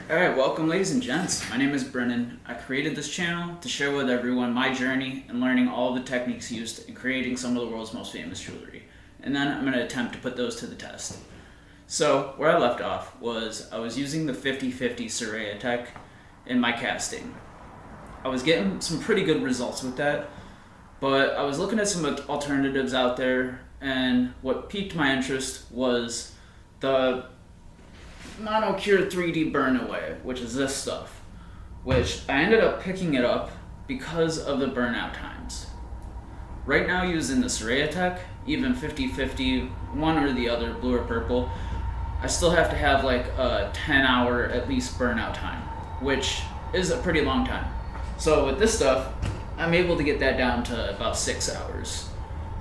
Alright, welcome ladies and gents. My name is Brennan. I created this channel to share with everyone my journey and learning all the techniques used in creating some of the world's most famous jewelry. And then I'm going to attempt to put those to the test. So, where I left off was I was using the 50/50 Soraya tech in my casting. I was getting some pretty good results with that, but I was looking at some alternatives out there, and what piqued my interest was the Monocure 3D Burnaway, which is this stuff, which I ended up picking it up because of the burnout times. Right now using the Soraya tech, even 50/50, one or the other, blue or purple, I still have to have like a 10-hour at least burnout time, which is a pretty long time. So with this stuff, I'm able to get that down to about 6 hours,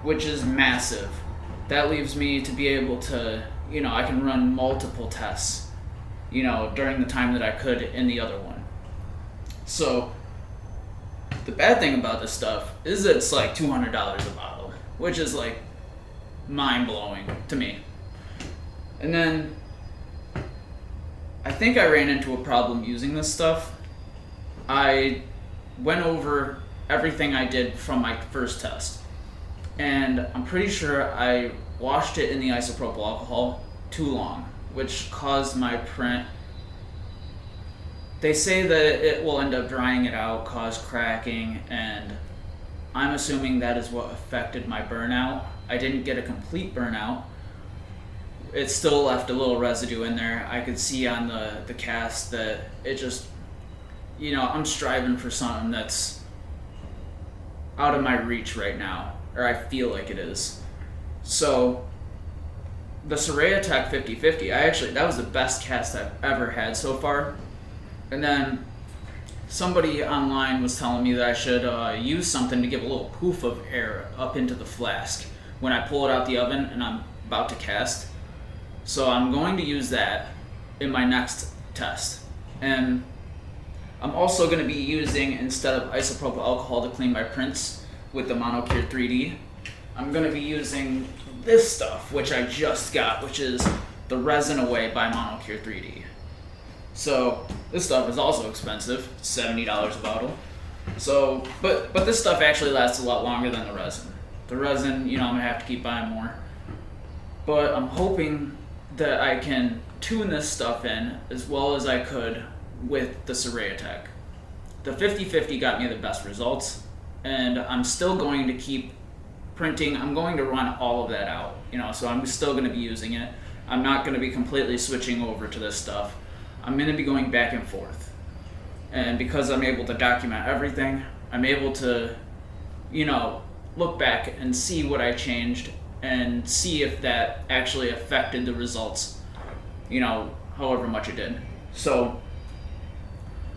which is massive. That leaves me to be able to, I can run multiple tests, during the time that I could in the other one. So the bad thing about this stuff is that it's like $200 a bottle, which is like mind-blowing to me. And then I think I ran into a problem using this stuff. I went over everything I did from my first test, and I'm pretty sure I washed it in the isopropyl alcohol too long, which caused my print. They say that it will end up drying it out, cause cracking, and I'm assuming that is what affected my burnout. I didn't get a complete burnout. It still left a little residue in there. I could see on the cast that it just, I'm striving for something that's out of my reach right now, or I feel like it is. So the Soraya Tech 50/50, that was the best cast I've ever had so far. And then somebody online was telling me that I should use something to give a little poof of air up into the flask when I pull it out the oven and I'm about to cast. So I'm going to use that in my next test. And I'm also going to be using, instead of isopropyl alcohol to clean my prints with the Monocure 3D, I'm going to be using this stuff, which I just got, which is the Resin Away by Monocure 3D. So this stuff is also expensive, $70 a bottle. So, but this stuff actually lasts a lot longer than the resin. The resin, I'm gonna have to keep buying more. But I'm hoping that I can tune this stuff in as well as I could with the Soraya tech. The 50/50 got me the best results, and I'm still going to keep printing. I'm going to run all of that out, so I'm still going to be using it. I'm not going to be completely switching over to this stuff. I'm going to be going back and forth. And because I'm able to document everything, I'm able to, look back and see what I changed and see if that actually affected the results, however much it did. So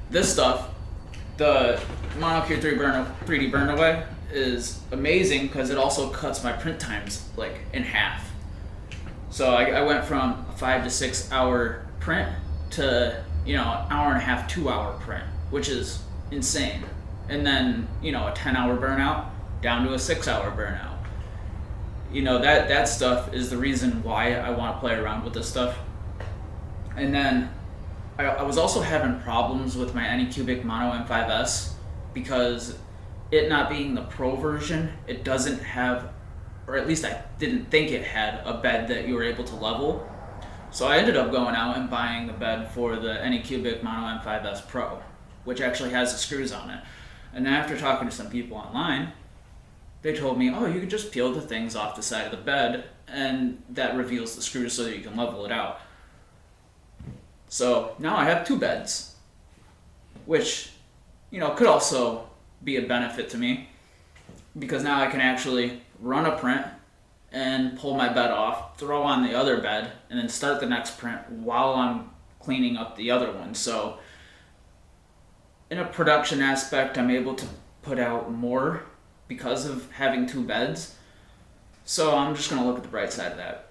this stuff, the Monocure 3D Burnaway, is amazing because it also cuts my print times like in half. So I went from a 5 to 6 hour print to an hour and a half, 2 hour print, which is insane. And then a 10-hour burnout down to a 6-hour burnout. That stuff is the reason why I want to play around with this stuff. And then I was also having problems with my Anycubic Mono M5S because it not being the Pro version, it doesn't have, or at least I didn't think it had, a bed that you were able to level. So I ended up going out and buying the bed for the Anycubic Mono M5S Pro, which actually has the screws on it. And then after talking to some people online, they told me, you can just peel the things off the side of the bed and that reveals the screws so that you can level it out. So now I have 2 beds, which, could also be a benefit to me, because now I can actually run a print and pull my bed off, throw on the other bed, and then start the next print while I'm cleaning up the other one. So in a production aspect, I'm able to put out more because of having 2 beds. So I'm just going to look at the bright side of that.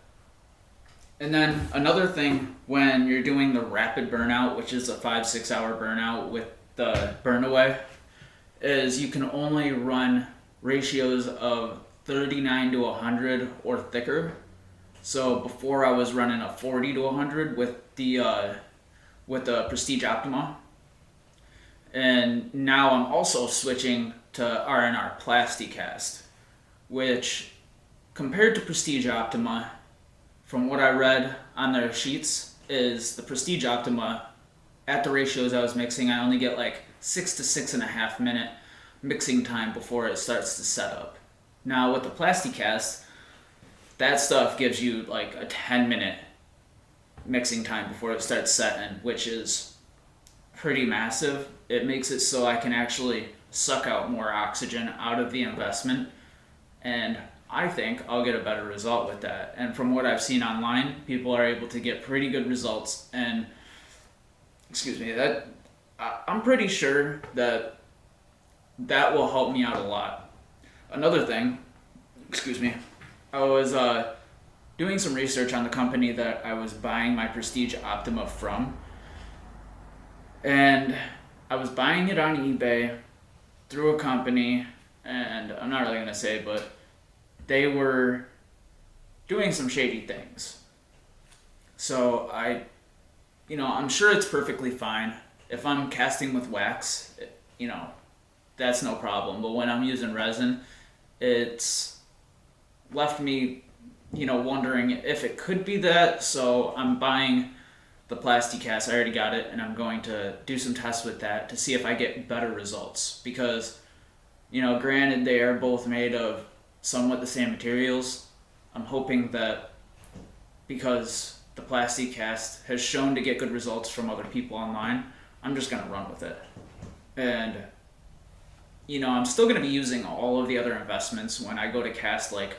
And then another thing, when you're doing the rapid burnout, which is a 5-6 hour burnout with the Burnaway, is you can only run ratios of 39 to 100 or thicker. So before I was running a 40 to 100 with the with the Prestige Optima. And now I'm also switching to R&R Plasticast, which compared to Prestige Optima, from what I read on their sheets, is the Prestige Optima, at the ratios I was mixing, I only get like 6 to 6.5 minute mixing time before it starts to set up. Now with the Plasticast, that stuff gives you like a 10-minute mixing time before it starts setting, which is pretty massive. It makes it so I can actually suck out more oxygen out of the investment, and I think I'll get a better result with that. And from what I've seen online, people are able to get pretty good results, and I'm pretty sure that will help me out a lot. Another thing, I was doing some research on the company that I was buying my Prestige Optima from, and I was buying it on eBay through a company, and I'm not really going to say, but they were doing some shady things. So I'm sure it's perfectly fine. If I'm casting with wax, that's no problem. But when I'm using resin, it's left me, wondering if it could be that. So I'm buying the Plasticast. I already got it, and I'm going to do some tests with that to see if I get better results. Because, granted, they are both made of somewhat the same materials. I'm hoping that because the Plasticast has shown to get good results from other people online, I'm just going to run with it. And, I'm still going to be using all of the other investments when I go to cast, like,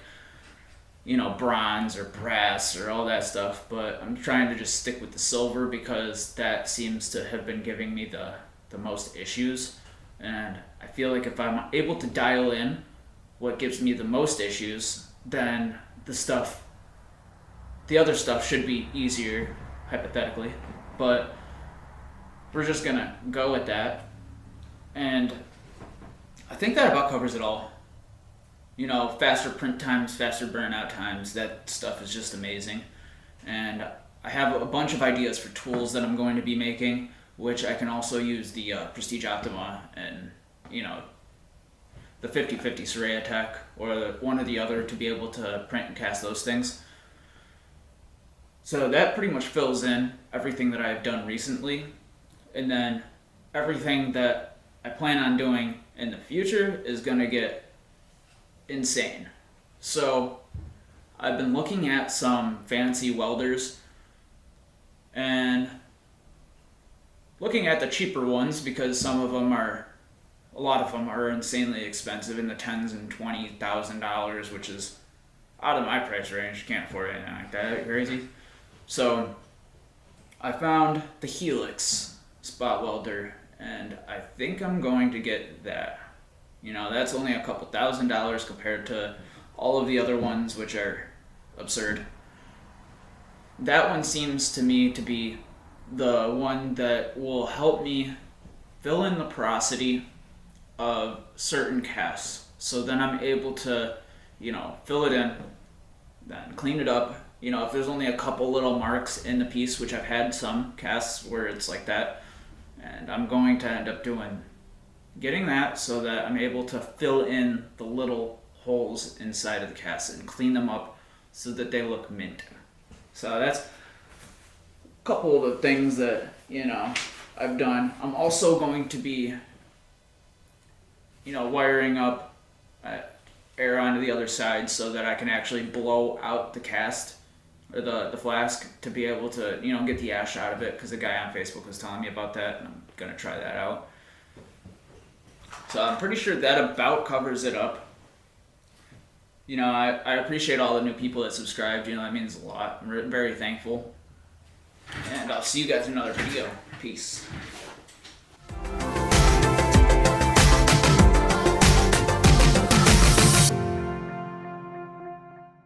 bronze or brass or all that stuff, but I'm trying to just stick with the silver because that seems to have been giving me the most issues. And I feel like if I'm able to dial in what gives me the most issues, then the other stuff should be easier, hypothetically. But we're just gonna go with that. And I think that about covers it all. Faster print times, faster burnout times, that stuff is just amazing. And I have a bunch of ideas for tools that I'm going to be making, which I can also use the Prestige Optima and, the 50/50 Soraya Tech or one or the other to be able to print and cast those things. So that pretty much fills in everything that I've done recently. And then everything that I plan on doing in the future is going to get insane. So I've been looking at some fancy welders and looking at the cheaper ones because a lot of them are insanely expensive, in the tens and $20,000, which is out of my price range. Can't afford anything like that. Crazy. So I found the Helix spot welder, and I think I'm going to get that. That's only a couple $1,000s compared to all of the other ones, which are absurd. That one seems to me to be the one that will help me fill in the porosity of certain casts. So then I'm able to, fill it in, then clean it up. If there's only a couple little marks in the piece, which I've had some casts where it's like that, and I'm going to end up getting that so that I'm able to fill in the little holes inside of the cast and clean them up so that they look mint. So that's a couple of the things that, I've done. I'm also going to be, wiring up air onto the other side so that I can actually blow out the cast or the flask to be able to, get the ash out of it, because a guy on Facebook was telling me about that, and I'm going to try that out. So I'm pretty sure that about covers it up. I appreciate all the new people that subscribed. That means a lot. I'm very thankful. And I'll see you guys in another video. Peace.